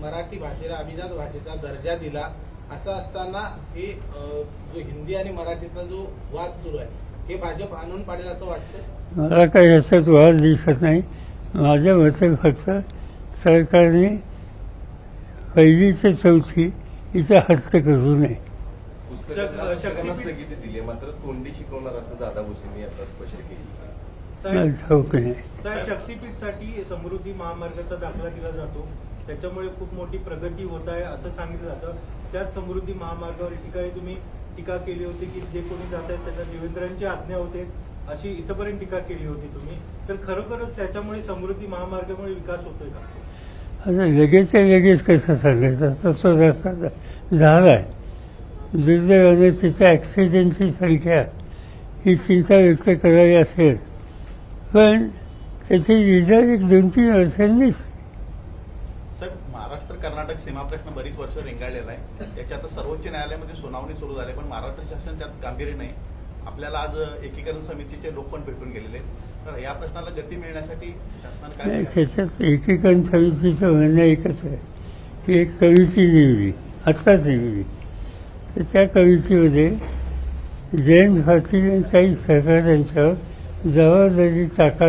मराठी भाषेला अभिजात भाषेचा दर्जा दिला, असं असताना हे जो हिंदी आणि मराठीचा जो वाद सुरू आहे हे भाजप आणून पाडेल असं वाटतं? मला काही याच्यात वाद दिसत नाही. माझ्या मते फक्त सरकारने 1ली ते 4थी इथे हस्त करू नये. स्थगिती दिली, मात्र तोंडी शिकवणार असं दादा भुसेंनी आता स्पष्ट केली. ठाऊक नाही. साहेब, शक्तीपीठसाठी समृद्धी महामार्गाचा दाखला दिला जातो, त्याच्यामुळे खूप मोठी प्रगती होत आहे असं सांगितलं जातं. त्याच समृद्धी महामार्गावर ठिकाणी तुम्ही टीका केली होती की जे कोणी जात आहेत त्यांना देवेंद्रांची आज्ञा होते अशी इथपर्यंत टीका केली होती तुम्ही. तर खरोखरच त्याच्यामुळे समृद्धी महामार्गामुळे विकास होतोय का? आता लगेच कसं सांगायचं, तो रस्ता झालाय. दुर्दैवाने तिथे ॲक्सिडेंटची संख्या ही चिंता व्यक्त करावी असेल, पण त्याची रिझल्ट 1-2-3 वर्षांनीच. साहेब, महाराष्ट्र कर्नाटक सीमा प्रश्न बरीच वर्ष रेंगाळलेला आहे. याची आता सर्वोच्च न्यायालयामध्ये सुनावणी सुरू झाली, पण महाराष्ट्र शासन त्यात गांभीर्य नाही. आपल्याला आज एकीकरण समितीचे लोक पण भेटून गेलेले, तर या प्रश्नाला गती मिळण्यासाठी शासनाने काय? त्याच्यात एकीकरण समितीचं म्हणणं एकच आहे की एक कमिटी नेमली, आत्ताच नेमली, तर त्या कमिटीमध्ये जयंत पाटील आणि काही सहकाऱ्यांच्यावर जबाबदारी टाका